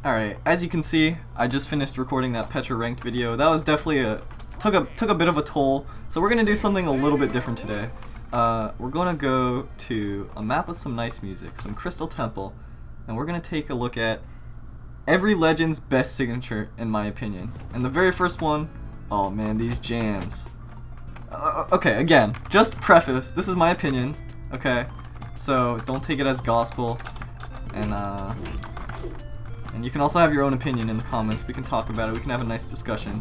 Alright, as you can see, I just finished recording that Petra ranked video. That was definitely took a bit of a toll, so we're gonna do something a little bit different today. We're gonna go to a map with some nice music, some Crystal Temple, and we're gonna take a look at every legend's best signature, in my opinion. And the very first one, oh man, these jams. Okay, again, just preface, this is my opinion, okay? So don't take it as gospel, and you can also have your own opinion in the comments. We can talk about it. We can have a nice discussion.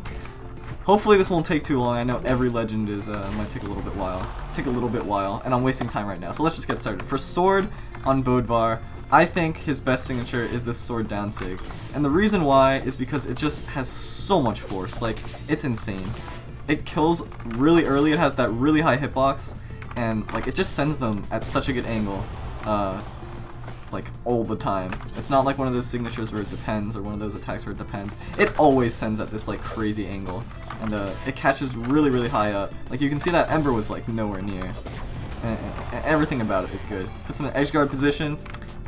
Hopefully this won't take too long. I know every legend is might take a little bit while, and I'm wasting time right now. So let's just get started. For sword on Bodvar, I think his best signature is this sword down sig, and the reason why is because it just has so much force. Like, it's insane. It kills really early. It has that really high hitbox, and like it just sends them at such a good angle. Like all the time. It's not like one of those signatures where it depends, or one of those attacks where it depends. It always sends at this like crazy angle, and it catches really high up. Like you can see that Ember was like nowhere near. And everything about it is good. Puts him in edge guard position.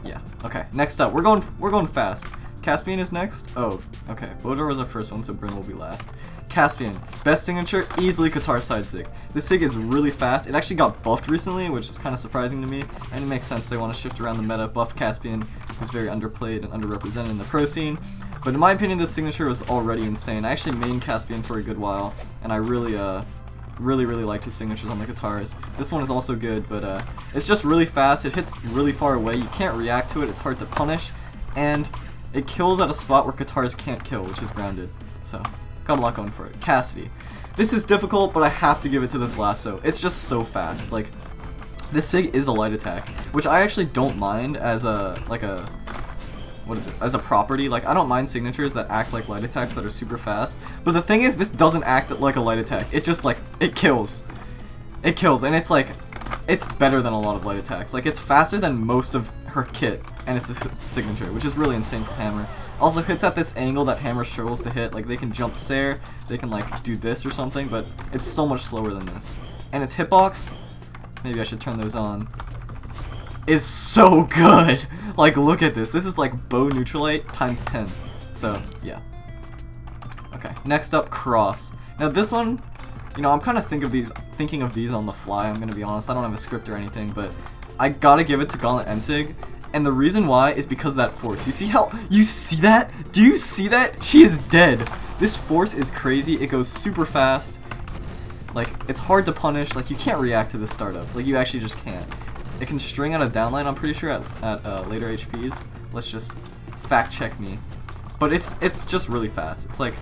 Yeah. Okay. Next up, we're going fast. Caspian is next. Oh, okay. Bodvar was our first one, so Bryn will be last. Caspian, best signature, easily Qatar side sig. This sig is really fast. It actually got buffed recently, which is kind of surprising to me, and it makes sense they want to shift around the meta. Buff Caspian, who's very underplayed and underrepresented in the pro scene. But in my opinion, this signature was already insane. I actually mained Caspian for a good while, and I really liked his signatures on the Qatars. This one is also good, but it's just really fast. It hits really far away. You can't react to it. It's hard to punish, and it kills at a spot where Qatars can't kill, which is grounded. So got a lot going for it. Cassidy. This is difficult, but I have to give it to this lasso. It's just so fast. Like, this sig is a light attack, which I actually don't mind as as a property. Like, I don't mind signatures that act like light attacks that are super fast. But the thing is, this doesn't act like a light attack. It just, like, it kills. It kills, and it's like, it's better than a lot of light attacks. Like, it's faster than most of her kit, and it's a signature, which is really insane for Hammer. Also hits at this angle that Hammer struggles to hit. Like, they can jump Sair, they can like do this or something, but it's so much slower than this. And its hitbox, maybe I should turn those on, is so good. Like, look at this. This is like bow neutralite times 10. So yeah. Okay, next up, Cross. Now this one, you know, I'm kind of thinking of these on the fly. I'm gonna be honest. I don't have a script or anything, but I gotta give it to Gauntlet Ensig. And the reason why is because of that force. You see that? Do you see that? She is dead. This force is crazy. It goes super fast. Like, it's hard to punish. Like, you can't react to this startup. Like, you actually just can't. It can string out a downline, I'm pretty sure, at later HPs. Let's just fact check me. But it's just really fast. It's like,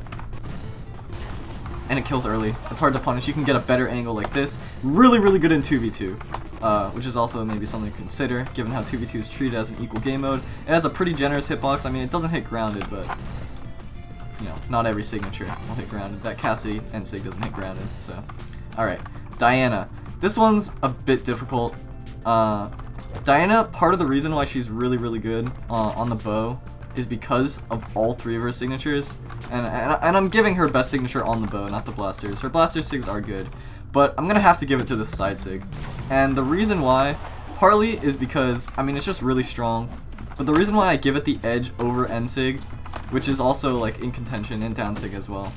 and it kills early. It's hard to punish. You can get a better angle like this. Really good in 2v2. Which is also maybe something to consider, given how 2v2 is treated as an equal game mode. It has a pretty generous hitbox. I mean, it doesn't hit grounded, but, you know, not every signature will hit grounded. That Cassie and Sig doesn't hit grounded, so. Alright, Diana. This one's a bit difficult. Diana, part of the reason why she's really good on the bow is because of all three of her signatures. And I'm giving her best signature on the bow, not the blasters. Her blaster sigs are good, but I'm gonna have to give it to the side sig. And the reason why, partly, is because, I mean, it's just really strong. But the reason why I give it the edge over end sig, which is also like in contention, and down sig as well,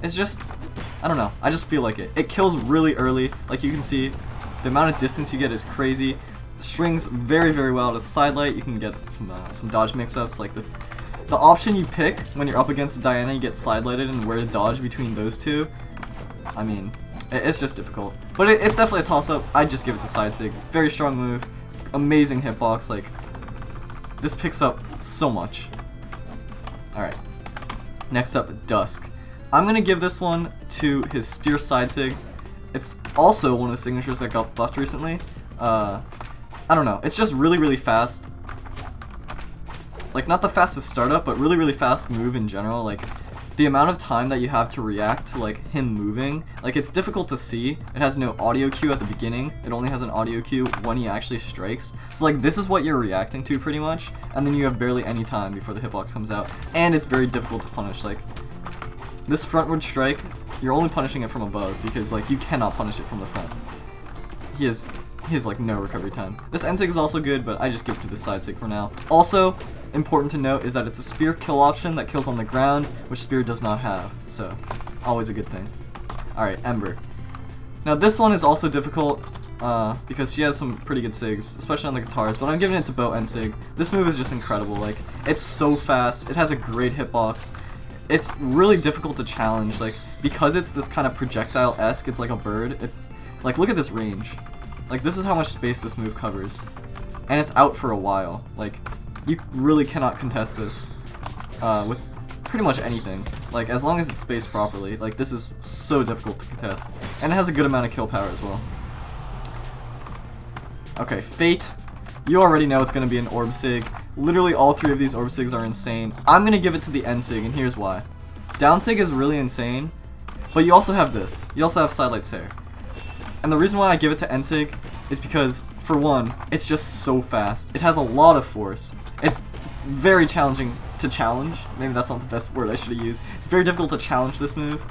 it's just, I don't know, I just feel like it. It kills really early. Like, you can see, the amount of distance you get is crazy. Strings very well to side light. You can get some dodge mix-ups. Like, the option you pick when you're up against Diana, you get side lighted, and where to dodge between those two, I mean, it's just difficult. But it's definitely a toss-up. I'd just give it to side sig. Very strong move. Amazing hitbox. Like, this picks up so much. Alright. Next up, Dusk. I'm going to give this one to his spear side sig. It's also one of the signatures that got buffed recently. I don't know. It's just really fast. Like, not the fastest startup, but really fast move in general. Like, the amount of time that you have to react to, like, him moving, like, it's difficult to see. It has no audio cue at the beginning. It only has an audio cue when he actually strikes. So, like, this is what you're reacting to, pretty much. And then you have barely any time before the hitbox comes out. And it's very difficult to punish. Like, this frontward strike, you're only punishing it from above, because, like, you cannot punish it from the front. He has he has like no recovery time. This end sig is also good, but I just give it to the side sig for now. Also, important to note is that it's a spear kill option that kills on the ground, which spear does not have, so always a good thing. Alright, Ember. Now this one is also difficult because she has some pretty good sigs, especially on the guitars, but I'm giving it to Bow end sig. This move is just incredible. Like, it's so fast, it has a great hitbox. It's really difficult to challenge, like, because it's this kind of projectile-esque, it's like a bird. It's like, look at this range. Like, this is how much space this move covers. And it's out for a while. Like, you really cannot contest this with pretty much anything. Like, as long as it's spaced properly. Like, this is so difficult to contest. And it has a good amount of kill power as well. Okay, Fate. You already know it's going to be an Orb Sig. Literally all three of these Orb Sigs are insane. I'm going to give it to the End Sig, and here's why. Down Sig is really insane, but you also have this. You also have Sidelight Stare. And the reason why I give it to End Sig is because, for one, it's just so fast. It has a lot of force. It's very challenging to challenge. Maybe that's not the best word I should have used. It's very difficult to challenge this move.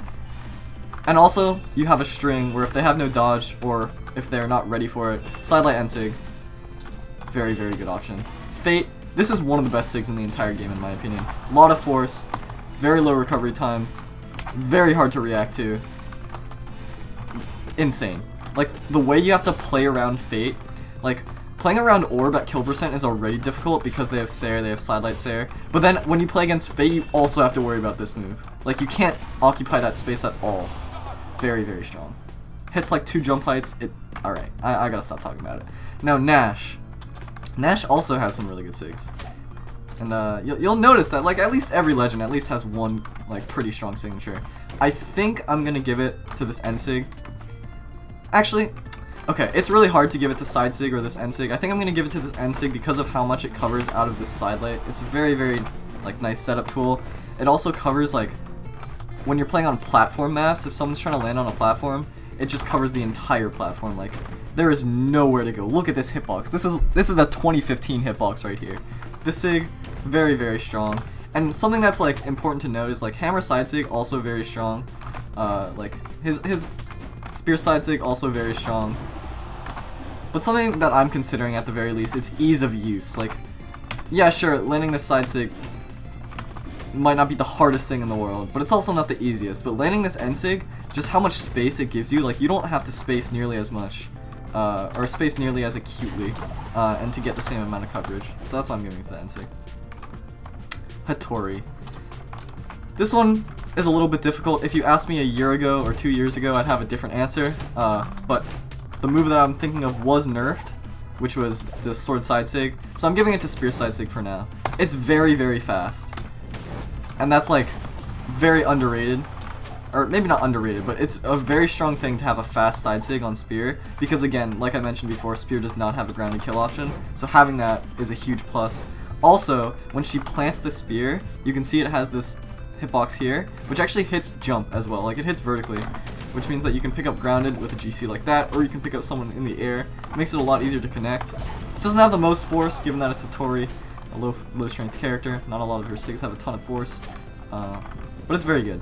And also, you have a string where if they have no dodge, or if they're not ready for it, Sidelight End Sig. Very, very good option. Fate, this is one of the best Sigs in the entire game in my opinion. A lot of force, very low recovery time, very hard to react to. Insane. Like, the way you have to play around Fate, like, playing around Orb at kill percent is already difficult because they have Stare, they have Sidelight Stare. But then when you play against Fate, you also have to worry about this move. Like, you can't occupy that space at all. Very, very strong. Hits like 2 jump heights. Alright, I gotta stop talking about it. Now, Nash. Nash also has some really good Sigs. And you'll notice that, like, at least every legend at least has one, like, pretty strong signature. I think I'm gonna give it to this End Sig. Actually, okay, it's really hard to give it to Side Sig or this End Sig. I think I'm gonna give it to this End Sig because of how much it covers out of this side light. It's a very, very, like, nice setup tool. It also covers, like, when you're playing on platform maps, if someone's trying to land on a platform, it just covers the entire platform. Like, there is nowhere to go. Look at this hitbox. This is a 2015 hitbox right here. This Sig, very, very strong. And something that's, like, important to note is, like, Hammer Side Sig, also very strong. Like, his Spear Side Sig, also very strong. But something that I'm considering at the very least is ease of use. Like, yeah, sure, landing this Side Sig might not be the hardest thing in the world, but it's also not the easiest. But landing this End Sig, just how much space it gives you, like, you don't have to space nearly as much. Or space nearly as acutely, and to get the same amount of coverage. So that's why I'm giving it to the End Sig. Hattori. This one is a little bit difficult. If you asked me a year ago or 2 years ago, I'd have a different answer. But the move that I'm thinking of was nerfed, which was the Sword Side Sig. So I'm giving it to Spear Side Sig for now. It's very, very fast. And that's, like, very underrated. Or maybe not underrated, but it's a very strong thing to have a fast Side Sig on Spear. Because again, like I mentioned before, Spear does not have a grounded kill option. So having that is a huge plus. Also, when she plants the Spear, you can see it has this hitbox here, which actually hits jump as well. Like, it hits vertically, which means that you can pick up grounded with a GC like that, or you can pick up someone in the air. It makes it a lot easier to connect. It doesn't have the most force, given that it's a Hattori, a low strength character. Not a lot of her Sigs have a ton of force, but it's very good.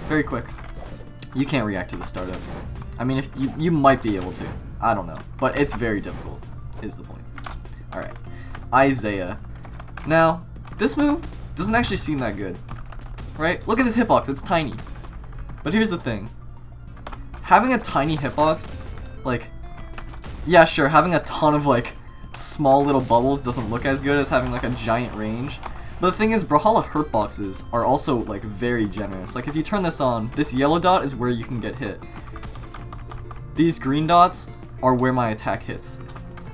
Very quick. You can't react to the startup. I mean, if you might be able to. I don't know. But it's very difficult, is the point. Alright. Isaiah. Now, this move doesn't actually seem that good. Right? Look at this hitbox. It's tiny. But here's the thing. Having a tiny hitbox, like, yeah, sure, having a ton of, like, small little bubbles doesn't look as good as having, like, a giant range. But the thing is, Brawlhalla hurt boxes are also, like, very generous. Like, if you turn this on, this yellow dot is where you can get hit. These green dots are where my attack hits.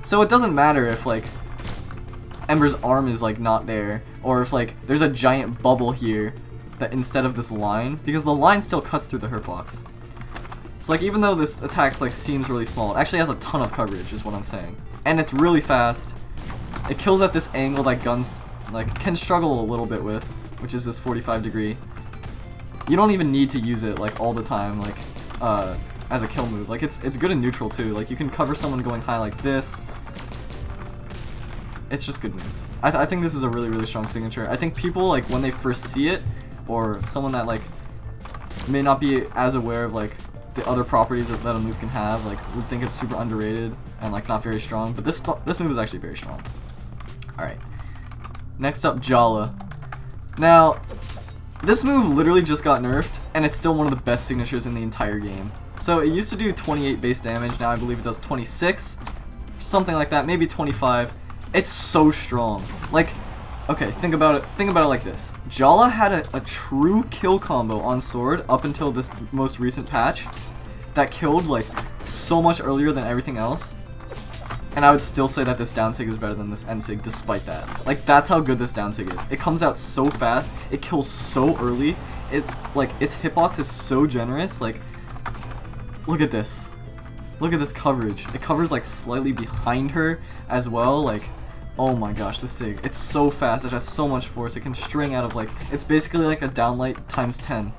So it doesn't matter if, like, Ember's arm is, like, not there, or if, like, there's a giant bubble here that instead of this line, because the line still cuts through the hurt box. So, like, even though this attack, like, seems really small, it actually has a ton of coverage, is what I'm saying. And it's really fast. It kills at this angle that guns, like, can struggle a little bit with, which is this 45 degree. You don't even need to use it, like, all the time, like, as a kill move. Like, it's good in neutral, too. Like, you can cover someone going high like this. It's just good move. I think this is a really, really strong signature. I think people, like, when they first see it, or someone that, like, may not be as aware of, like, the other properties that a move can have, like, would think it's super underrated. and like not very strong, but this move is actually very strong. Alright. Next up, Jala. Now, this move literally just got nerfed, and it's still one of the best signatures in the entire game. So it used to do 28 base damage, now I believe it does 26, something like that, maybe 25. It's so strong. Like, okay, think about it like this. Jala had a true kill combo on sword up until this most recent patch that killed like so much earlier than everything else. And I would still say that this down sig is better than this end sig despite that. Like, that's how good this down sig is. It comes out so fast, it kills so early. It's like, its hitbox is so generous. Like, look at this. Look at this coverage. It covers like slightly behind her as well. Like, oh my gosh, this sig. It's so fast. It has so much force. It can string out of like, it's basically like a downlight times 10,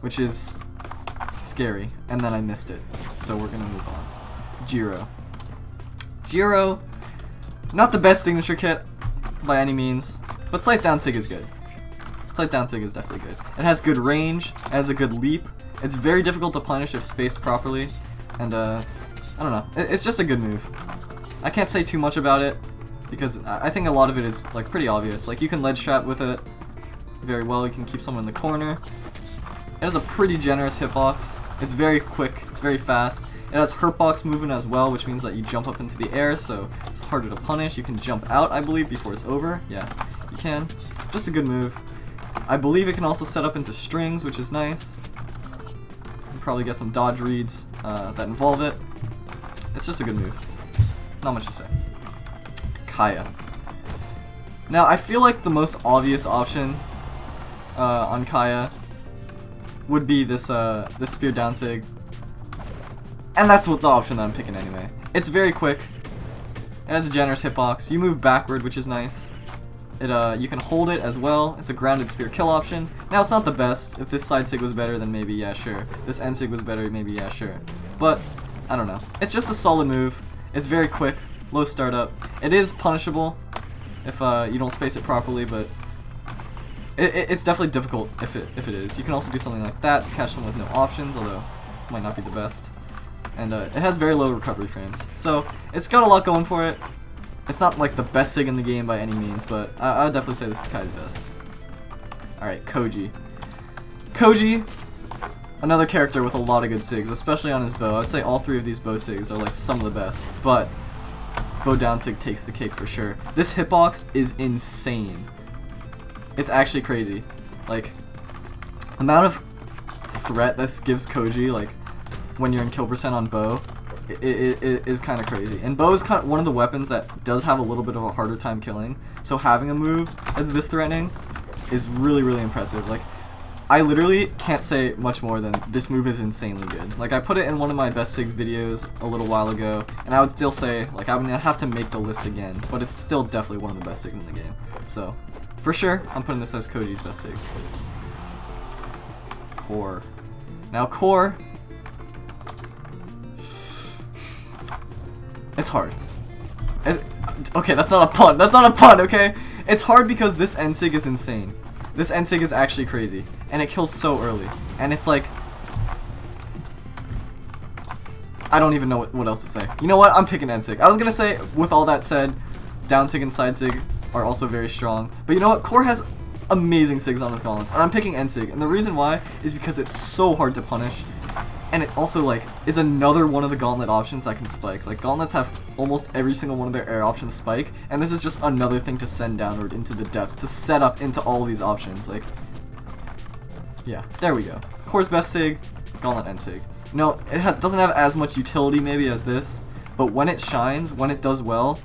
which is scary. And then I missed it. So we're gonna move on. Gero. Gero, not the best signature kit by any means, but Slight Down Sig is good. Slight Down Sig is definitely good. It has good range, it has a good leap. It's very difficult to punish if spaced properly, and I don't know, it's just a good move. I can't say too much about it, because I think a lot of it is like pretty obvious. Like, you can ledge trap with it very well, you can keep someone in the corner. It has a pretty generous hitbox, it's very quick, it's very fast. It has hurtbox movement as well, which means that you jump up into the air, so it's harder to punish. You can jump out, I believe, before it's over. Yeah, you can. Just a good move. I believe it can also set up into strings, which is nice. You can probably get some dodge reads that involve it. It's just a good move. Not much to say. Kaya. Now, I feel like the most obvious option on Kaya would be this spear down sig. And that's what the option that I'm picking anyway. It's very quick. It has a generous hitbox. You move backward, which is nice. You can hold it as well. It's a grounded spear kill option. Now, it's not the best. If this side sig was better, then maybe, yeah, sure. This end sig was better, maybe, yeah, sure. But, I don't know. It's just a solid move. It's very quick, low startup. It is punishable if you don't space it properly, but it's definitely difficult if it is. You can also do something like that to catch someone with no options, although it might not be the best. And it has very low recovery frames. So, it's got a lot going for it. It's not like the best sig in the game by any means, but I would definitely say this is Kai's best. Alright, Koji. Koji, another character with a lot of good sigs, especially on his bow. I would say all three of these bow sigs are like some of the best, but bow down sig takes the cake for sure. This hitbox is insane. It's actually crazy. Like, amount of threat this gives Koji, like, when you're in kill percent on bow, it is kind of crazy. And bow is kind of one of the weapons that does have a little bit of a harder time killing. So having a move that's this threatening is really, really impressive. Like, I literally can't say much more than this move is insanely good. Like, I put it in one of my best sigs videos a little while ago, and I would still say, like, I would have to make the list again, but it's still definitely one of the best sigs in the game. So, for sure, I'm putting this as Koji's best sig. Core. Now, Core, it's hard. Okay, that's not a pun. That's not a pun, okay? It's hard because this end sig is insane. This end sig is actually crazy. And it kills so early. And it's like, I don't even know what else to say. You know what? I'm picking end sig. I was gonna say, with all that said, down sig and side sig are also very strong. But you know what? Core has amazing sigs on his gauntlets. And I'm picking end sig. And the reason why is because it's so hard to punish. And it also, like, is another one of the gauntlet options that can spike. Like, gauntlets have almost every single one of their air options spike, and this is just another thing to send downward into the depths, to set up into all of these options. Like, yeah, there we go. Core's best sig, gauntlet end sig. You know, it doesn't have as much utility maybe as this, but when it shines, when it does well,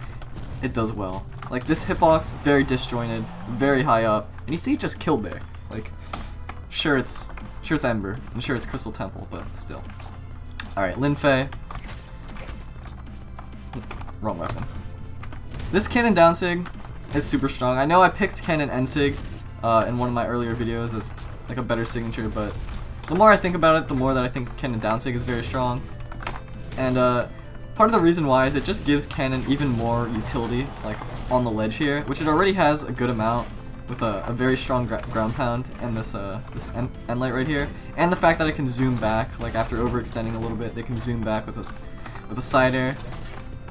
it does well. Like, this hitbox, very disjointed, very high up, and you see it just killed there. Like, sure it's Ember, and sure it's Crystal Temple, but still. Alright, Lin Fei. Wrong weapon. This cannon down sig is super strong. I know I picked cannon end sig in one of my earlier videos as like a better signature, but the more I think about it, the more that I think cannon down sig is very strong. And part of the reason why is it just gives cannon even more utility, like on the ledge here, which it already has a good amount, with a very strong ground pound and this end light right here, and the fact that it can zoom back, like after overextending a little bit, they can zoom back with with a side air.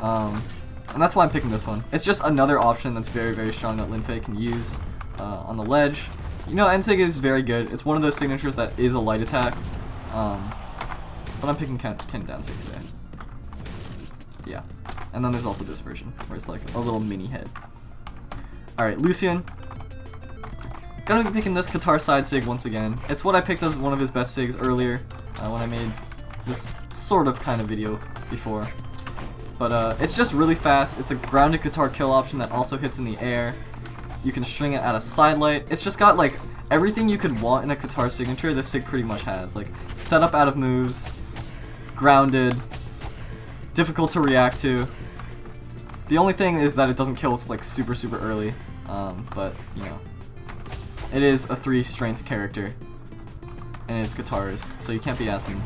And that's why I'm picking this one. It's just another option that's very, very strong that Linfei can use on the ledge. You know, N-Sig is very good. It's one of those signatures that is a light attack. But I'm picking Ken Dancing today. Yeah. And then there's also this version, where it's like a little mini head. Alright, Lucian. Gonna be picking this Qatar side sig once again. It's what I picked as one of his best sigs earlier, when I made this sort of kind of video before. But it's just really fast. It's a grounded Qatar kill option that also hits in the air. You can string it at a side light. It's just got like everything you could want in a Qatar signature, this sig pretty much has. Like setup out of moves, grounded, difficult to react to. The only thing is that it doesn't kill like super early. But you know, it is a 3 strength character, and it's Qatars, so you can't be asking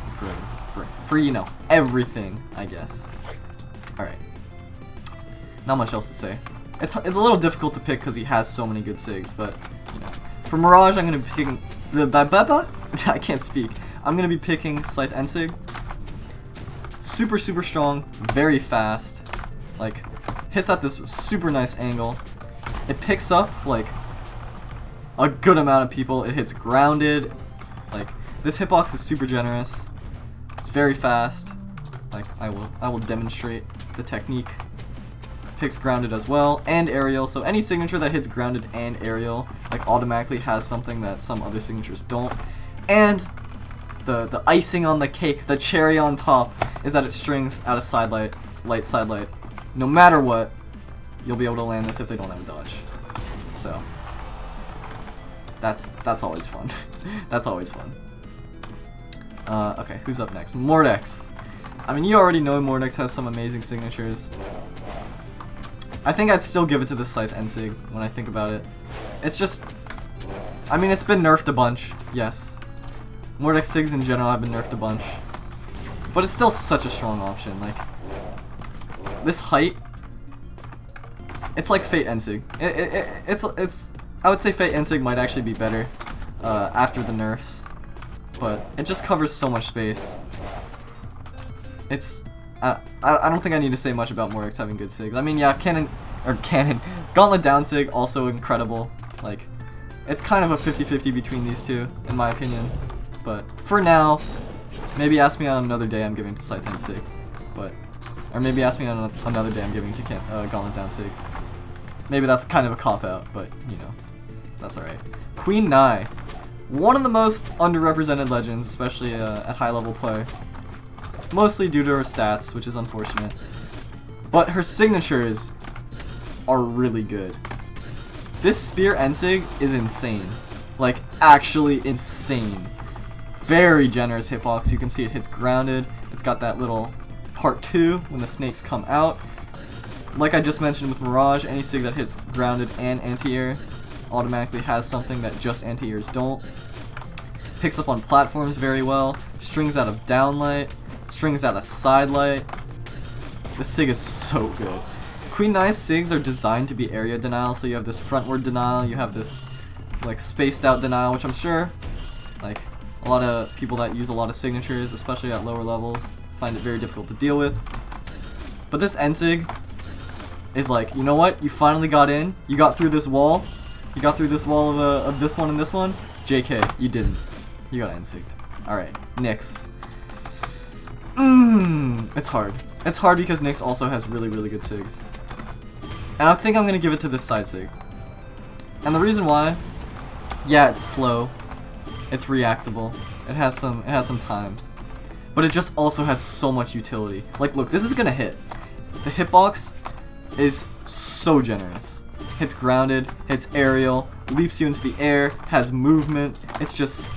for you know, everything, I guess. Alright. Not much else to say. It's a little difficult to pick because he has so many good sigs, but, you know. For Mirage, I'm going to be picking... I can't speak. I'm going to be picking Scythe N-Sig. Super strong, very fast. Like, hits at this super nice angle. It picks up, like, a good amount of people. It hits grounded. Like, this hitbox is super generous. It's very fast. Like, I will demonstrate the technique. Picks grounded as well, and aerial, so any signature that hits grounded and aerial like automatically has something that some other signatures don't. And the icing on the cake, the cherry on top, is that it strings out a side light side light. No matter what, you'll be able to land this if they don't have a dodge. So that's always fun. That's always fun. Okay, who's up next? Mordex. I mean, you already know Mordex has some amazing signatures. I think I'd still give it to the Scythe N-Sig when I think about it. It's just... I mean, it's been nerfed a bunch, yes. Mordex Sigs in general have been nerfed a bunch. But it's still such a strong option. Like, this height... It's like Fate N-Sig. It's... I would say Fate N-Sig might actually be better after the nerfs. But it just covers so much space. It's... I don't think I need to say much about Mordex having good sigs. I mean, yeah, Gauntlet down sig, also incredible. Like, it's kind of a 50-50 between these two, in my opinion. But for now, maybe ask me on another day I'm giving to Scythe N sig. But, or maybe ask me on another day I'm giving to Gauntlet down sig. Maybe that's kind of a cop-out, but, you know, that's alright. Queen Nai. One of the most underrepresented legends, especially at high-level play. Mostly due to her stats, which is unfortunate. But her signatures are really good. This Spear N-Sig is insane. Like, actually insane. Very generous hitbox. You can see it hits grounded. It's got that little part 2 when the snakes come out. Like I just mentioned with Mirage, any sig that hits grounded and anti-air automatically has something that just anti-airs don't. Picks up on platforms very well. Strings out of downlight. Strings out a side light. This sig is so good. Queen Nai's sigs are designed to be area denial, so you have this frontward denial, you have this like spaced out denial, which I'm sure like a lot of people that use a lot of signatures, especially at lower levels, find it very difficult to deal with. But this N-Sig is like, you know what? You finally got in. You got through this wall. You got through this wall of this one and this one. JK, you didn't. You got N-Sigged. Alright, Nyx. It's hard. It's hard because Nyx also has really good sigs. And I think I'm gonna give it to this side sig. And the reason why, yeah, it's slow. It's reactable. It has some time. But it just also has so much utility. Like, look, this is gonna hit. The hitbox is so generous. Hits grounded, hits aerial, leaps you into the air, has movement. It's just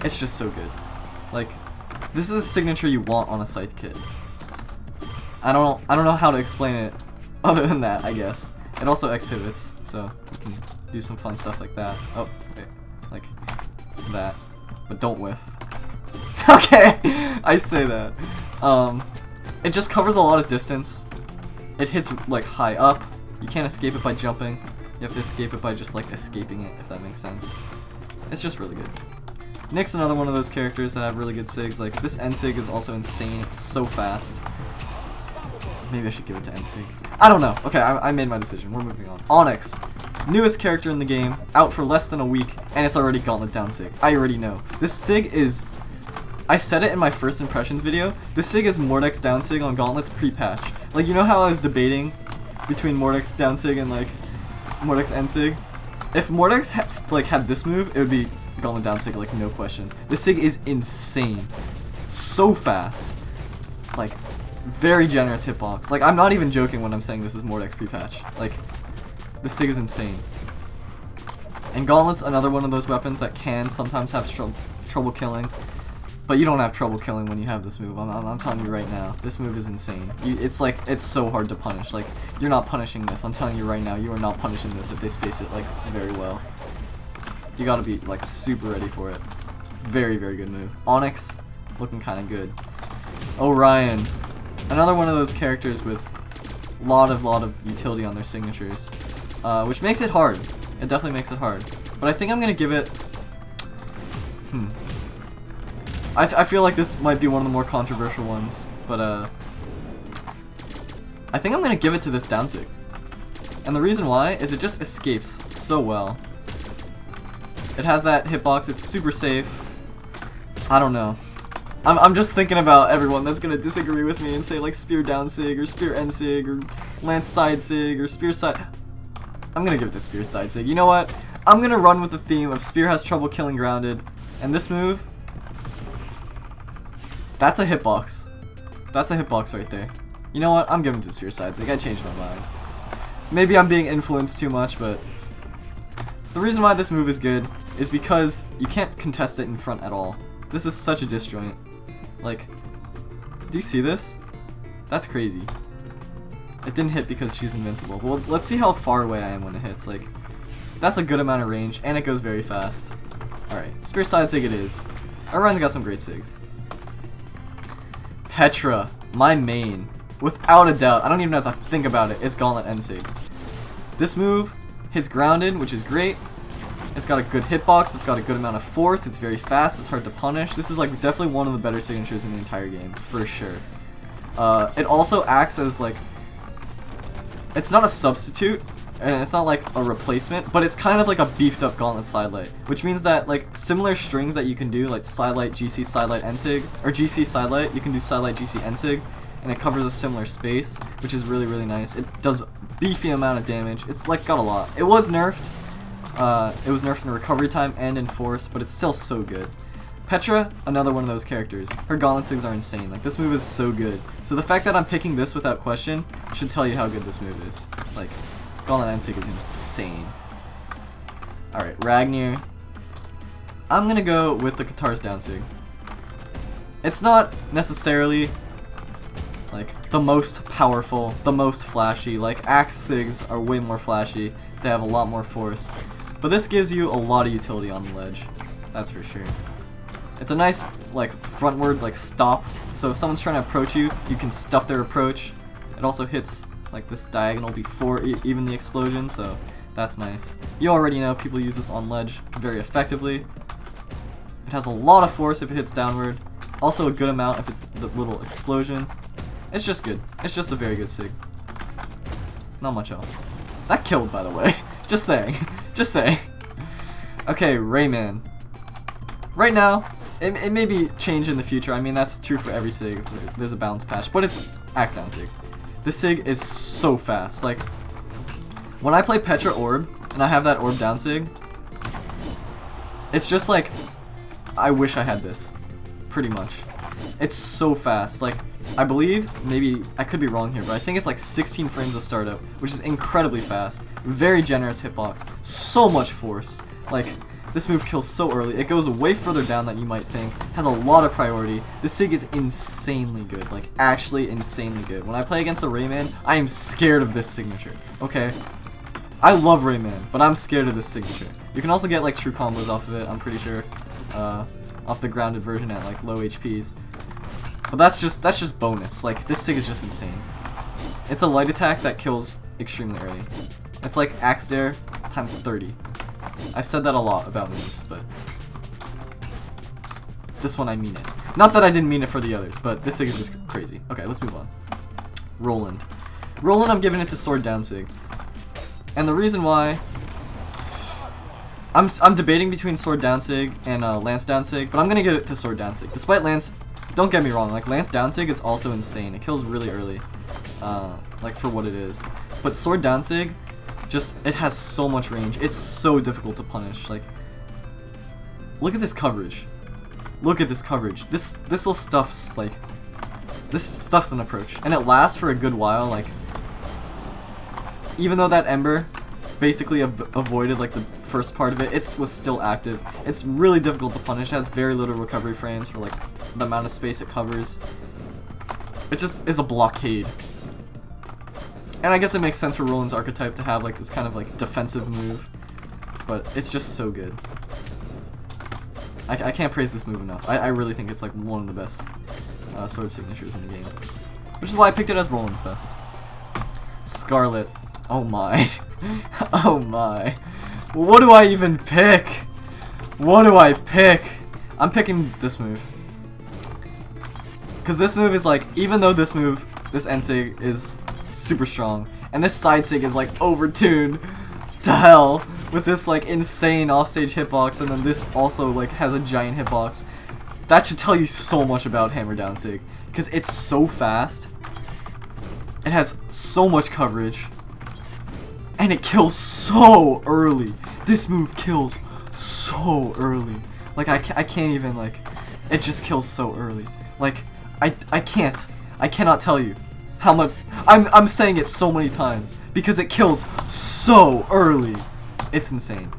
so good. Like, this is a signature you want on a Scythe kit. I don't know how to explain it other than that, I guess. It also X pivots, so you can do some fun stuff like that. Oh, wait, like that, but don't whiff. Okay, I say that. It just covers a lot of distance. It hits like high up. You can't escape it by jumping. You have to escape it by just like escaping it, if that makes sense. It's just really good. Nyx, another one of those characters that have really good sigs. Like, this N-Sig is also insane. It's so fast. maybe I should give it to NSYG. I don't know. Okay, I made my decision. We're moving on. Onyx. Newest character in the game, out for less than a week, and it's already Gauntlet down Sig. I already know. This Sig is... I said it in my first impressions video. This Sig is Mordex down Sig on Gauntlets pre-patch. Like, you know how I was debating between Mordex down Sig and, like, Mordex end Sig? If Mordex had this move, it would be Gauntlet down Sig, like, no question. This Sig is insane. So fast. Like, very generous hitbox. Like, I'm not even joking when I'm saying this is Mordex pre-patch. Like, this Sig is insane. And Gauntlet's another one of those weapons that can sometimes have trouble killing. But you don't have trouble killing when you have this move. I'm telling you right now, this move is insane. It's like, it's so hard to punish. Like, you're not punishing this. I'm telling you right now, you are not punishing this if they space it, like, very well. You gotta be, like, super ready for it. Very, very good move. Onyx, looking kind of good. Orion, another one of those characters with lot of utility on their signatures, which makes it hard. It definitely makes it hard. But I think I'm gonna give it. I feel like this might be one of the more controversial ones, but I think I'm gonna give it to this down Sig. And the reason why is it just escapes so well. It has that hitbox. It's super safe. I don't know. I'm just thinking about everyone that's gonna disagree with me and say like spear down Sig or spear end Sig or lance side Sig or spear side. I'm gonna give it to spear side Sig. You know what? I'm gonna run with the theme of spear has trouble killing grounded, and this move, that's a hitbox. That's a hitbox right there. You know what? I'm giving it to spear side Sig. I changed my mind. Maybe I'm being influenced too much, but the reason why this move is good is because you can't contest it in front at all. This is such a disjoint. Like, do you see this? That's crazy. It didn't hit because she's invincible. Well, let's see how far away I am when it hits. Like, that's a good amount of range, and it goes very fast. Alright, spear side Sig it is. Orion's got some great Sigs. Petra, my main. Without a doubt, I don't even have to think about it. It's Gauntlet end Sig. This move hits grounded, which is great. It's got a good hitbox, it's got a good amount of force, it's very fast, it's hard to punish. This is like definitely one of the better signatures in the entire game, for sure. It also acts as like, it's not a substitute, and it's not like a replacement, but it's kind of like a beefed up Gauntlet sidelight, which means that like similar strings that you can do, like sidelight, GC, sidelight, NSIG, or GC, sidelight, you can do sidelight, GC, NSIG, and it covers a similar space, which is really, really nice. It does a beefy amount of damage. It's like got a lot. It was nerfed. It was nerfed in recovery time and in force, but it's still so good. Petra, another one of those characters. Her Gauntlet Sigs are insane. Like, this move is so good. So the fact that I'm picking this without question should tell you how good this move is. Like, Gauntlet End Sig is insane. Alright, Ragnar. I'm gonna go with the Katar's down Sig. It's not necessarily like the most powerful, the most flashy. Like, Axe Sigs are way more flashy. They have a lot more force. But this gives you a lot of utility on the ledge. That's for sure. It's a nice, like, frontward, like, stop. So if someone's trying to approach you, you can stuff their approach. It also hits, like, this diagonal before even the explosion, so that's nice. You already know people use this on ledge very effectively. It has a lot of force if it hits downward. Also a good amount if it's the little explosion. It's just good. It's just a very good Sig. Not much else. That killed, by the way. Just saying. Just saying. Okay, Rayman. Right now, it may be change in the future. I mean, that's true for every Sig if there's a balance patch, but it's axe down Sig. This Sig is so fast. Like, when I play Petra Orb, and I have that Orb down Sig, it's just like, I wish I had this. Pretty much. It's so fast. Like, I believe, maybe, I could be wrong here, but I think it's like 16 frames of startup, which is incredibly fast. Very generous hitbox. So much force. Like, this move kills so early. It goes way further down than you might think. Has a lot of priority. This Sig is insanely good. Like, actually insanely good. When I play against a Rayman, I am scared of this signature. Okay? I love Rayman, but I'm scared of this signature. You can also get, like, true combos off of it, I'm pretty sure. Off the grounded version at, like, low HPs. But that's just bonus. Like, this Sig is just insane. It's a light attack that kills extremely early. It's like Axe Dare times 30. I've said that a lot about moves, but this one I mean it. Not that I didn't mean it for the others, but this Sig is just crazy. Okay, let's move on. Roland. Roland, I'm giving it to Sword Danzig. And the reason why... I'm debating between Sword Danzig and Lance Danzig, but I'm gonna give it to Sword Danzig. Despite Lance... Don't get me wrong, like, Lance Danzig is also insane. It kills really early. Like, for what it is. But Sword Danzig, just... It has so much range. It's so difficult to punish. Like... Look at this coverage. Look at this coverage. This little stuff's, like... This stuff's an approach. And it lasts for a good while, like... Even though that Ember basically avoided, like, the first part of it, it was still active. It's really difficult to punish. It has very little recovery frames for, like, the amount of space it covers. It just is a blockade. And I guess it makes sense for Roland's archetype to have, like, this kind of, like, defensive move. But it's just so good. I can't praise this move enough. I really think it's, like, one of the best sword signatures in the game. Which is why I picked it as Roland's best. Scarlet. Oh my. Oh my. What do I even pick? What do I pick? I'm picking this move. Because this move is like, even though this move, this end sig is super strong, and this side sig is like overtuned to hell with this like insane offstage hitbox, and then this also like has a giant hitbox. That should tell you so much about Hammer Down Sig, because it's so fast, it has so much coverage, and it kills so early. This move kills so early. Like I can't even like, it just kills so early. Like I cannot tell you how much. I'm saying it so many times because it kills so early. It's insane.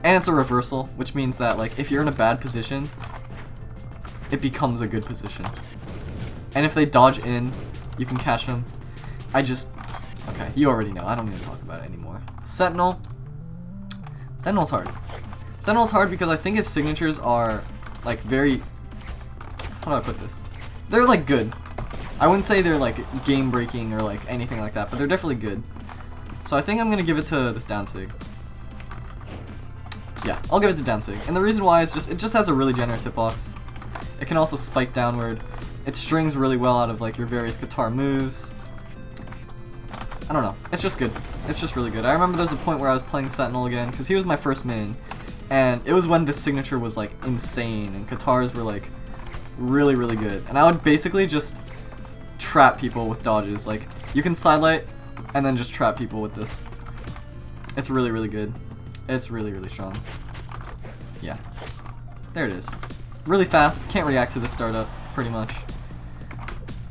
And it's a reversal, which means that like if you're in a bad position, it becomes a good position. And if they dodge in, you can catch them. Okay, you already know. I don't need to talk about it anymore. Sentinel. Sentinel's hard. Sentinel's hard because I think his signatures are like very, how do I put this? They're like good. I wouldn't say they're like game breaking or like anything like that, but they're definitely good. So I think I'm gonna give it to this Danzig. Yeah, I'll give it to Danzig. And the reason why is it just has a really generous hitbox. It can also spike downward. It strings really well out of like your various guitar moves. I don't know. It's just good. It's just really good. I remember there was a point where I was playing Sentinel again because he was my first main, and it was when the signature was like insane and guitars were like really good. And I would basically just trap people with dodges. Like you can sidelight and then just trap people with this. It's really good. It's really strong. Yeah. There it is. Really fast. Can't react to the startup pretty much.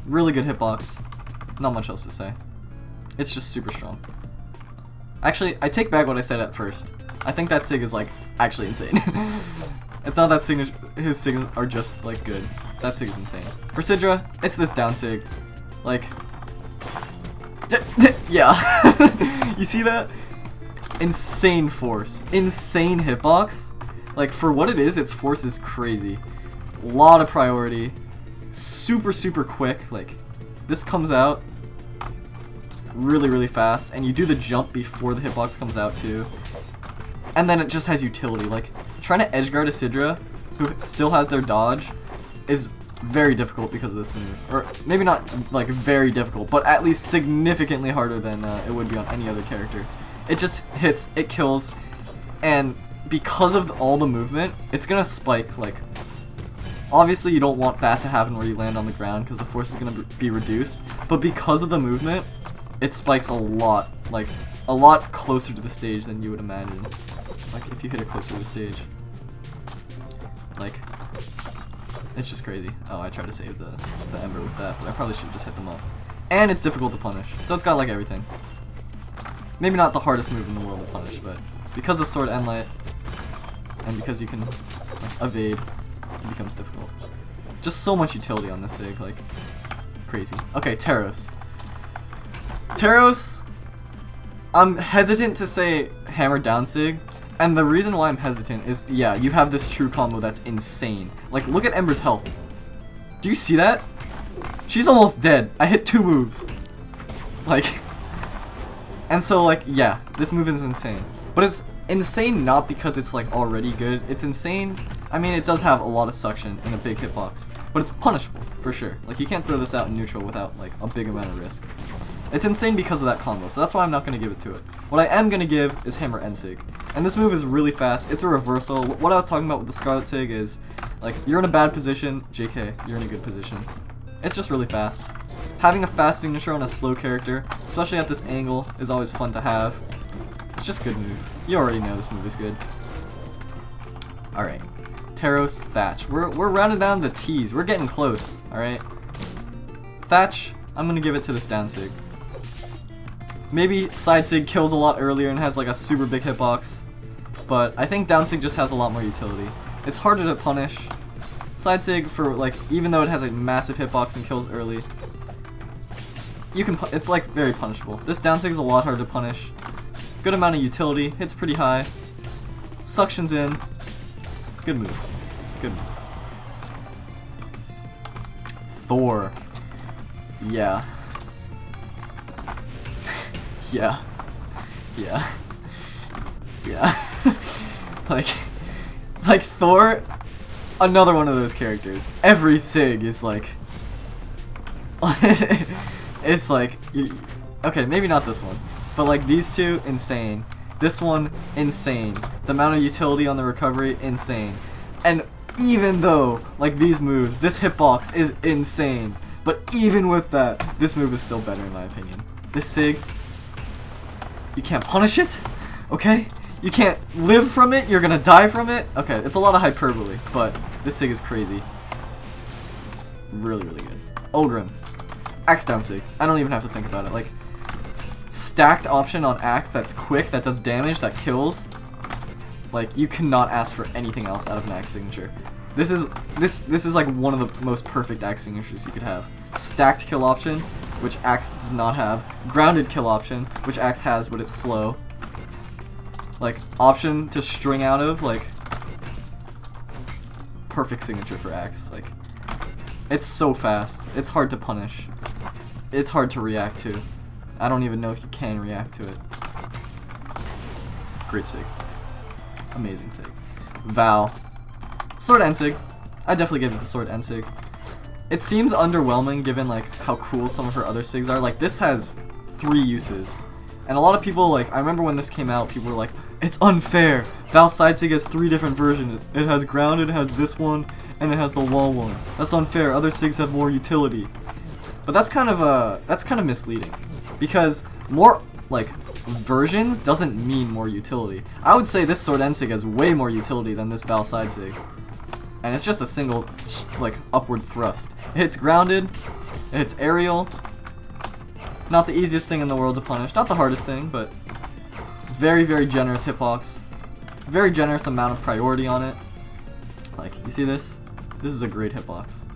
Really good hitbox. Not much else to say. It's just super strong. Actually, I take back what I said at first. I think that sig is like actually insane. It's not that his sigs are just like good. That sig is insane. For Sidra, it's this down sig. Like, yeah. You see that? Insane force. Insane hitbox. Like for what it is, its force is crazy. Lot of priority. Super quick. Like this comes out really fast, and you do the jump before the hitbox comes out too, and then it just has utility. Like trying to edgeguard a Sidra who still has their dodge is very difficult because of this move, or maybe not like very difficult, but at least significantly harder than it would be on any other character. It just hits, it kills, and because of all the movement, it's gonna spike. Like obviously you don't want that to happen where you land on the ground because the force is gonna be reduced, but because of the movement, it spikes a lot, like a lot closer to the stage than you would imagine. Like if you hit it closer to the stage, like it's just crazy. Oh, I tried to save the Ember with that, but I probably should have just hit them all. And it's difficult to punish, so it's got like everything. Maybe not the hardest move in the world to punish, but because of Sword and Light, and because you can like, evade, it becomes difficult. Just so much utility on this sig, like crazy. Okay, Teres. Teres, I'm hesitant to say Hammer Down Sig, and the reason why I'm hesitant is, yeah, you have this true combo that's insane. Like, look at Ember's health. Do you see that? She's almost dead. I hit 2 moves. Like, and so, like, yeah, this move is insane. But it's insane not because it's, like, already good. It's insane I mean, it does have a lot of suction and a big hitbox, but it's punishable, for sure. Like, you can't throw this out in neutral without, like, a big amount of risk. It's insane because of that combo, so that's why I'm not going to give it to it. What I am going to give is Hammer End Sig. And this move is really fast. It's a reversal. What I was talking about with the Scarlet Sig is, like, you're in a bad position. JK, you're in a good position. It's just really fast. Having a fast signature on a slow character, especially at this angle, is always fun to have. It's just a good move. You already know this move is good. Alright. Teres, Thatch. We're rounding down the T's. We're getting close, alright? Thatch, I'm going to give it to this down sig. Maybe side sig kills a lot earlier and has like a super big hitbox, but I think down sig just has a lot more utility. It's harder to punish. Side sig, for like, even though it has a massive hitbox and kills early, you can it's like very punishable. This down sig is a lot harder to punish. Good amount of utility, hits pretty high, suctions in. Good move. Good move. Thor. Yeah. Yeah. Yeah. Yeah. like Thor, another one of those characters. Every sig is like it's like, okay, maybe not this one, but like these two, insane. This one, insane. The amount of utility on the recovery, insane. And even though, like these moves, this hitbox is insane, but even with that, this move is still better in my opinion. This sig, you can't punish it, okay? You can't live from it, you're gonna die from it. Okay, it's a lot of hyperbole, but this sig is crazy. Really, really good. Ogrim. Axe down sig. I don't even have to think about it. Like, stacked option on axe that's quick, that does damage, that kills. Like, you cannot ask for anything else out of an axe signature. This is like one of the most perfect axe signatures you could have. Stacked kill option, which axe does not have. Grounded kill option, which axe has, but it's slow. Like, option to string out of, like, perfect signature for axe. Like, it's so fast. It's hard to punish. It's hard to react to. I don't even know if you can react to it. Great sig. Amazing sig. Val. Sword End Sig. I definitely give it the Sword End Sig. It seems underwhelming given like how cool some of her other sigs are. Like, this has 3 uses. And a lot of people, like, I remember when this came out, people were like, it's unfair. Val's side sig has 3 different versions. It has grounded, it has this one, and it has the wall one. That's unfair. Other sigs have more utility. But that's kind of misleading. Because more, like, versions doesn't mean more utility. I would say this Sword End Sig has way more utility than this Val side sig. And it's just a single, like, upward thrust. It hits grounded, it hits aerial. Not the easiest thing in the world to punish. Not the hardest thing, but very, very generous hitbox. Very generous amount of priority on it. Like, you see this? This is a great hitbox.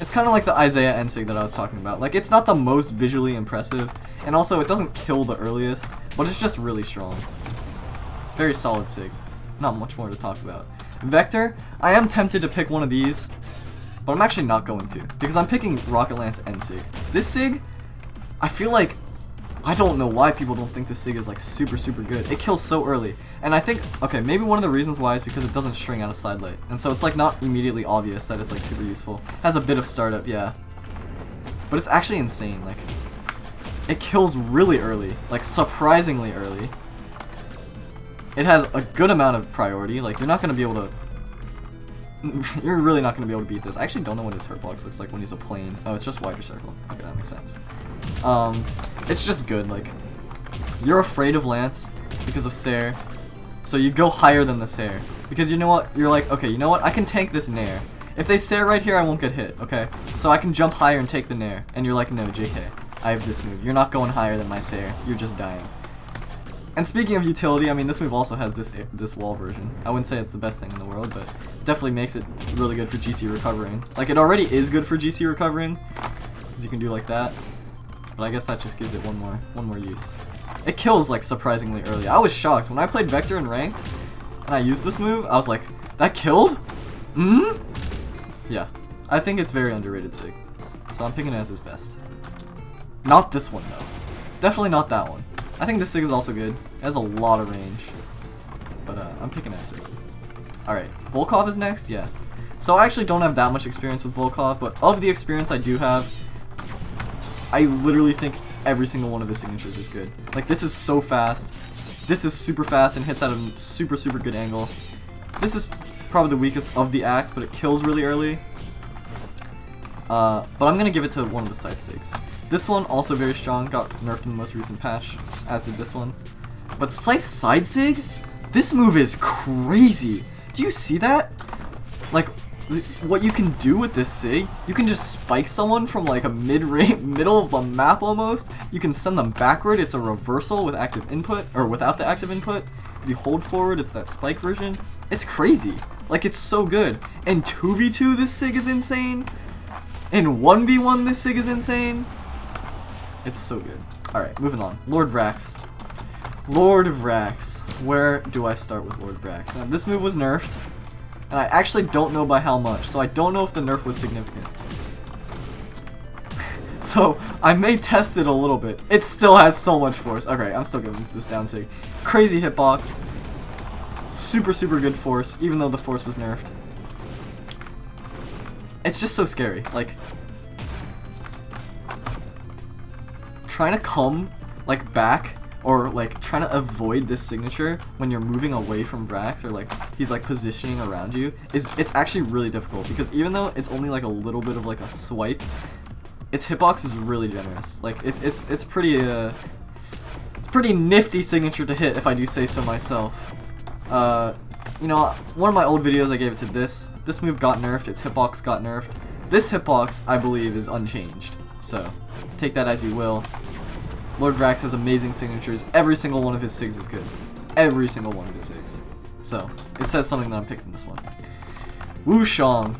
It's kind of like the Isaiah End Sig that I was talking about. Like, it's not the most visually impressive, and also it doesn't kill the earliest, but it's just really strong. Very solid sig. Not much more to talk about. Vector, I am tempted to pick one of these, but I'm actually not going to, because I'm picking Rocket Lance End Sig. This sig, I feel like, I don't know why people don't think this sig is like super, super good. It kills so early, and I think, okay, maybe one of the reasons why is because it doesn't string out a side light, and so it's like not immediately obvious that it's like super useful. Has a bit of startup, yeah, but it's actually insane. Like, it kills really early, like surprisingly early. It has a good amount of priority. Like, you're not gonna be able to. You're really not gonna be able to beat this. I actually don't know what his hurt box looks like when he's a plane. Oh, it's just wider circle. Okay, that makes sense. It's just good. Like, you're afraid of Lance because of Sair, so you go higher than the Sair because you know what? You're like, okay, you know what? I can tank this Nair. If they Sair right here, I won't get hit. Okay, so I can jump higher and take the Nair. And you're like, no, JK, I have this move. You're not going higher than my Sair. You're just dying. And speaking of utility, I mean, this move also has this wall version. I wouldn't say it's the best thing in the world, but definitely makes it really good for GC recovering. Like, it already is good for GC recovering, because you can do like that. But I guess that just gives it one more use. It kills, like, surprisingly early. I was shocked. When I played Vector in Ranked, and I used this move, I was like, that killed? Yeah. I think it's very underrated sig. So I'm picking it as his best. Not this one, though. Definitely not that one. I think this sig is also good. It has a lot of range. But I'm picking that sig. Alright, Volkov is next? Yeah. So I actually don't have that much experience with Volkov, but of the experience I do have, I literally think every single one of his signatures is good. Like, this is so fast. This is super fast and hits at a super, super good angle. This is probably the weakest of the axe, but it kills really early. But I'm going to give it to one of the side sigs. This one, also very strong, got nerfed in the most recent patch, as did this one. But Scythe Side Sig? This move is crazy. Do you see that? Like, what you can do with this sig, you can just spike someone from like a middle of the map almost. You can send them backward. It's a reversal with active input, or without the active input. If you hold forward, it's that spike version. It's crazy. Like, it's so good. In 2v2, this sig is insane. In 1v1, this sig is insane. It's so good. Alright, moving on. Lord Vrax. Lord Vrax. Where do I start with Lord Vrax? Now, this move was nerfed, and I actually don't know by how much, so I don't know if the nerf was significant. So, I may test it a little bit. It still has so much force. Okay, I'm still giving this down sig. Crazy hitbox. Super, super good force, even though the force was nerfed. It's just so scary. Like, trying to come, like, back, or, like, trying to avoid this signature when you're moving away from Vrax, or, like, he's, like, positioning around you, it's actually really difficult, because even though it's only, like, a little bit of, like, a swipe, its hitbox is really generous. Like, it's pretty nifty signature to hit, if I do say so myself. You know, one of my old videos I gave it to this. This move got nerfed, its hitbox got nerfed. This hitbox, I believe, is unchanged. So, take that as you will. Lord Vrax has amazing signatures. Every single one of his sigs is good. Every single one of his sigs. So, it says something that I'm picking this one. Wushang.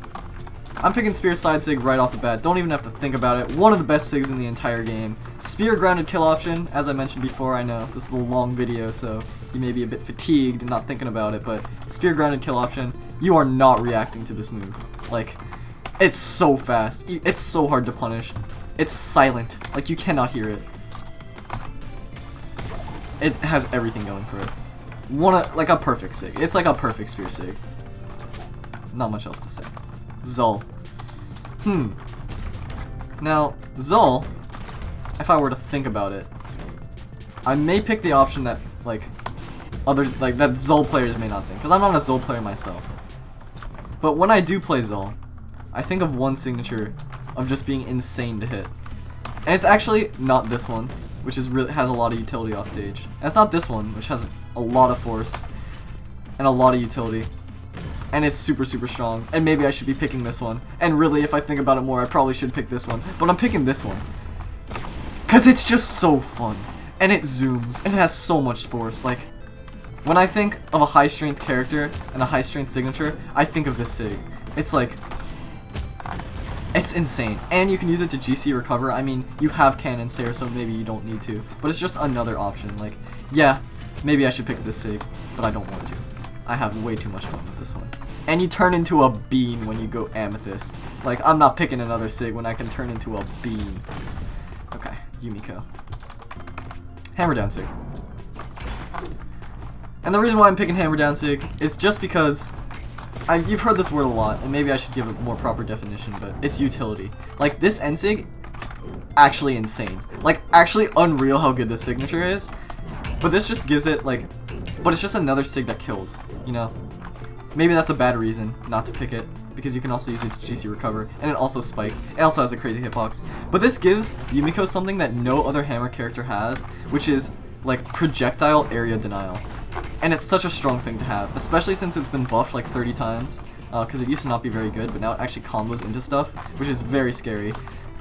I'm picking Spear Side Sig right off the bat. Don't even have to think about it. One of the best sigs in the entire game. Spear grounded kill option. As I mentioned before, I know this is a long video, so you may be a bit fatigued and not thinking about it, but spear grounded kill option, you are not reacting to this move. Like, it's so fast. It's so hard to punish. It's silent. Like, you cannot hear it. It has everything going for it. Like a perfect sig. It's like a perfect spear sig. Not much else to say. Zul. Now, Zul, if I were to think about it, I may pick the option that, like, that Zul players may not think, because I'm not a Zul player myself. But when I do play Zul, I think of one signature of just being insane to hit. And it's actually not this one, which is has a lot of utility off stage. And it's not this one, which has a lot of force and a lot of utility. And it's super, super strong. And maybe I should be picking this one. And really, if I think about it more, I probably should pick this one. But I'm picking this one. Because it's just so fun. And it zooms. And it has so much force. Like, when I think of a high-strength character and a high-strength signature, I think of this sig. It's like, it's insane. And you can use it to GC recover. I mean, you have cannons there, so maybe you don't need to. But it's just another option. Like, yeah, maybe I should pick this sig, but I don't want to. I have way too much fun with this one. And you turn into a bean when you go amethyst. Like, I'm not picking another sig when I can turn into a bean. Okay, Yumiko. Hammer down sig. And the reason why I'm picking hammer down sig is just because you've heard this word a lot, and maybe I should give it more proper definition, but it's utility. Like, this end sig, actually insane. Like, actually unreal how good this signature is. But this just gives it, like, but it's just another sig that kills, you know? Maybe that's a bad reason not to pick it, because you can also use it to GC recover, and it also spikes. It also has a crazy hitbox. But this gives Yumiko something that no other hammer character has, which is, like, projectile area denial. And it's such a strong thing to have, especially since it's been buffed like 30 times, because it used to not be very good, but now it actually combos into stuff, which is very scary.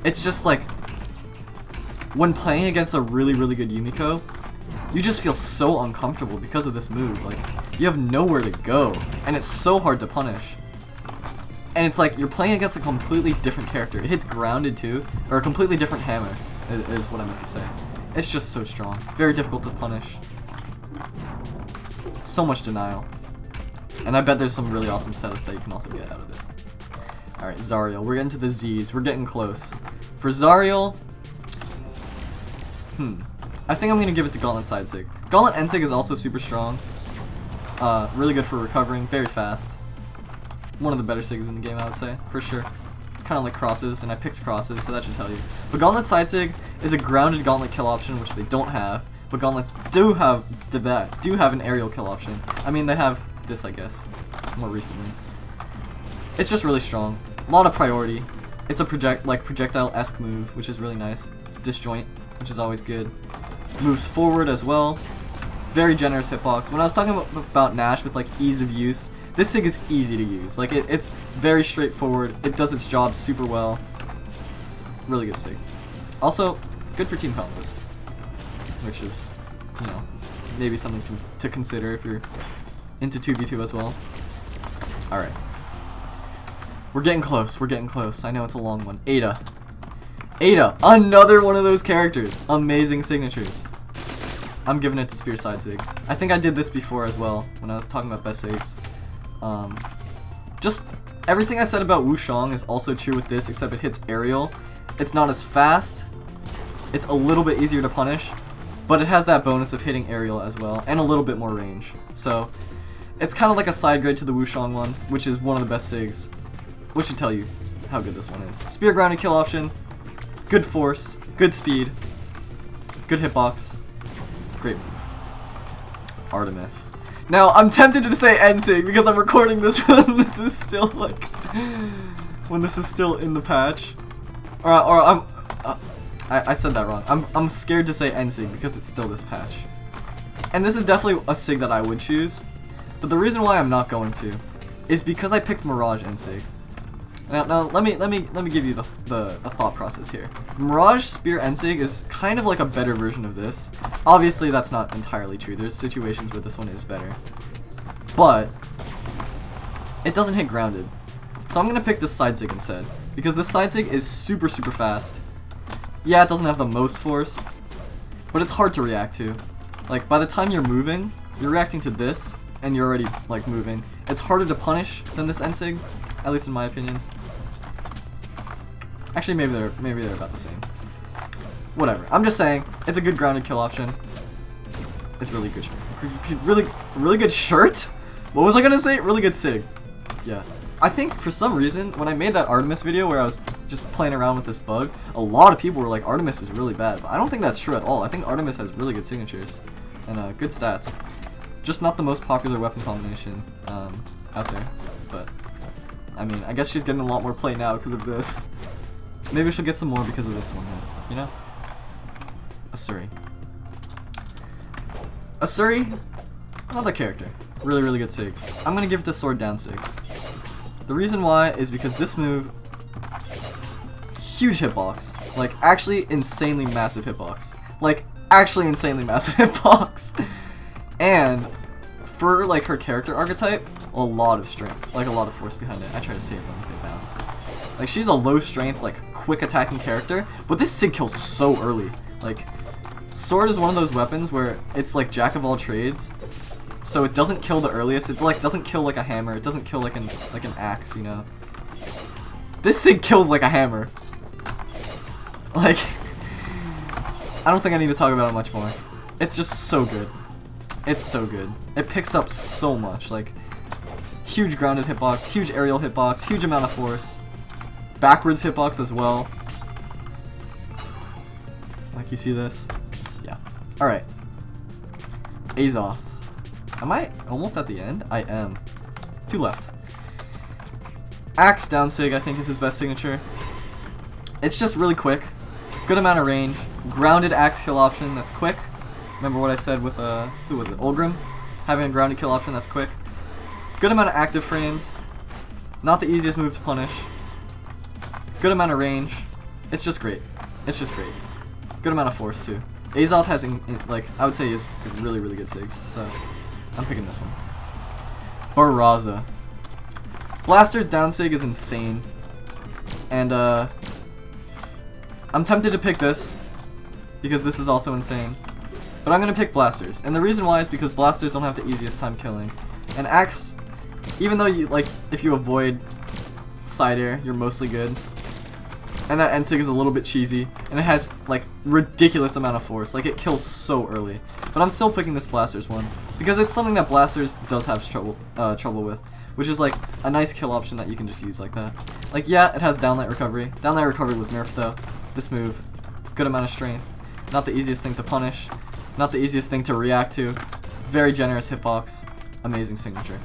It's just like, when playing against a really, really good Yumiko, you just feel so uncomfortable because of this move. Like, you have nowhere to go, and it's so hard to punish. And it's like, you're playing against a completely different character. It hits grounded too, or a completely different hammer, is what I meant to say. It's just so strong. Very difficult to punish. So much denial. And I bet there's some really awesome setups that you can also get out of it. Alright, Zariel. We're getting to the Z's. We're getting close. For Zariel, I think I'm going to give it to Gauntlet Side Sig. Gauntlet End Sig is also super strong. Really good for recovering, very fast. One of the better SIGs in the game, I would say, for sure. It's kind of like crosses, and I picked crosses, so that should tell you. But Gauntlet side SIG is a grounded Gauntlet kill option, which they don't have. But Gauntlets do have an aerial kill option. I mean, they have this, I guess, more recently. It's just really strong. A lot of priority. It's a projectile-esque move, which is really nice. It's disjoint, which is always good. Moves forward as well. Very generous hitbox. When I was talking about Nash with like ease of use, this SIG is easy to use. Like it's very straightforward. It does its job super well. Really good SIG. Also, good for team combos, which is, you know, maybe something to consider if you're into 2v2 as well. Alright. We're getting close. We're getting close. I know it's a long one. Ada. Ada. Another one of those characters. Amazing signatures. I'm giving it to Spear Side SIG. I think I did this before as well when I was talking about best SIGs. Just everything I said about Wushang is also true with this, except it hits aerial. It's not as fast. It's a little bit easier to punish, but it has that bonus of hitting aerial as well, and a little bit more range. So it's kind of like a side grade to the Wushang one, which is one of the best SIGs, which should tell you how good this one is. Spear grounded kill option, good force, good speed, good hitbox, great move. Artemis. Now, I'm tempted to say NSIG because I'm recording this when this is still like, when this is still in the patch. I said that wrong. I'm scared to say NSIG because it's still this patch. And this is definitely a SIG that I would choose. But the reason why I'm not going to is because I picked Mirage NSIG. Now let me give you the thought process here. Mirage Spear NSIG is kind of like a better version of this. Obviously that's not entirely true. There's situations where this one is better. But it doesn't hit grounded. So I'm gonna pick this side SIG instead. Because this side SIG is super fast. Yeah, it doesn't have the most force, but it's hard to react to. Like by the time you're moving, you're reacting to this and you're already like moving. It's harder to punish than this NSIG, at least in my opinion. Actually, maybe they're about the same. Whatever. I'm just saying, it's a good grounded kill option. It's really good. Really good shirt? What was I gonna say? Really good SIG. Yeah. I think for some reason, when I made that Artemis video where I was just playing around with this bug, a lot of people were like, Artemis is really bad. But I don't think that's true at all. I think Artemis has really good signatures and good stats. Just not the most popular weapon combination out there. But, I mean, I guess she's getting a lot more play now because of this. Maybe she'll get some more because of this one, you know? Asuri. Asuri, another character. Really good SIGs. I'm gonna give it to Sword Down SIG. The reason why is because this move, huge hitbox. Like, actually insanely massive hitbox. Like, actually insanely massive hitbox. And for, like, her character archetype, a lot of strength. Like, a lot of force behind it. I tried to save them, they bounced. Like, she's a low strength, like, quick attacking character, but this SIG kills so early. Like, Sword is one of those weapons where it's, like, jack of all trades. So it doesn't kill the earliest. It like doesn't kill like a hammer. It doesn't kill like an axe, you know. This SIG kills like a hammer. Like, I don't think I need to talk about it much more. It's just so good. It's so good. It picks up so much. Like, huge grounded hitbox, huge aerial hitbox, huge amount of force, backwards hitbox as well. Like, you see this? Yeah. All right. Azoth. Am I almost at the end? I am. 2 left. Axe down SIG, I think, is his best signature. It's just really quick. Good amount of range. Grounded axe kill option that's quick. Remember what I said with, who was it? Olgrim? Having a grounded kill option that's quick. Good amount of active frames. Not the easiest move to punish. Good amount of range. It's just great. It's just great. Good amount of force, too. Azoth has, like, I would say he has really good SIGs, so I'm picking this one. Barraza. Blaster's down SIG is insane. And, I'm tempted to pick this, because this is also insane. But I'm gonna pick Blasters. And the reason why is because Blasters don't have the easiest time killing. And Axe, even though you, like, if you avoid side air, you're mostly good. And that end sig is a little bit cheesy, and it has like ridiculous amount of force. Like it kills so early. But I'm still picking this blasters one because it's something that blasters does have trouble with, which is like a nice kill option that you can just use like that. Like yeah, it has downlight recovery. Downlight recovery was nerfed though. This move, good amount of strength. Not the easiest thing to punish. Not the easiest thing to react to. Very generous hitbox. Amazing signature.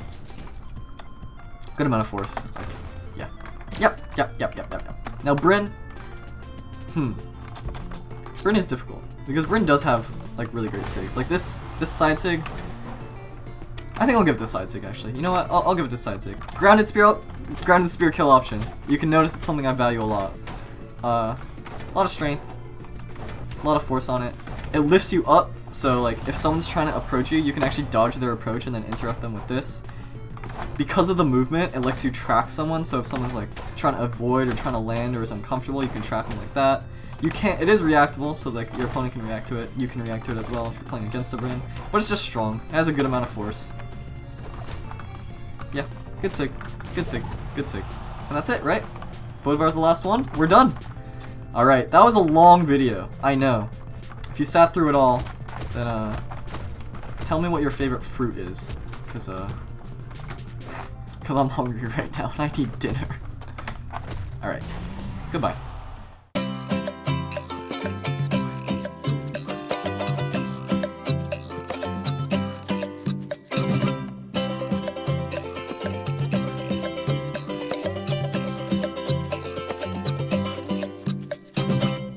Good amount of force. Yeah. Yep. Now Bryn. Bryn is difficult because Bryn does have like really great sigs. Like this side sig. I think I'll give it to side sig actually. You know what? I'll give it to side sig. Grounded spear kill option. You can notice it's something I value a lot. A lot of strength. A lot of force on it. It lifts you up, so like if someone's trying to approach you, you can actually dodge their approach and then interrupt them with this. Because of the movement, it lets you track someone, so if someone's like trying to avoid or trying to land or is uncomfortable, you can trap them like that. You can't, it is reactable, so like your opponent can react to it. You can react to it as well if you're playing against a Bryn, but it's just strong. It has a good amount of force. Yeah, good sig. And that's it, right? Bolivar's the last one. We're done. Alright, that was a long video, I know. If you sat through it all, then tell me what your favorite fruit is, because I'm hungry right now and I need dinner. Alright, goodbye.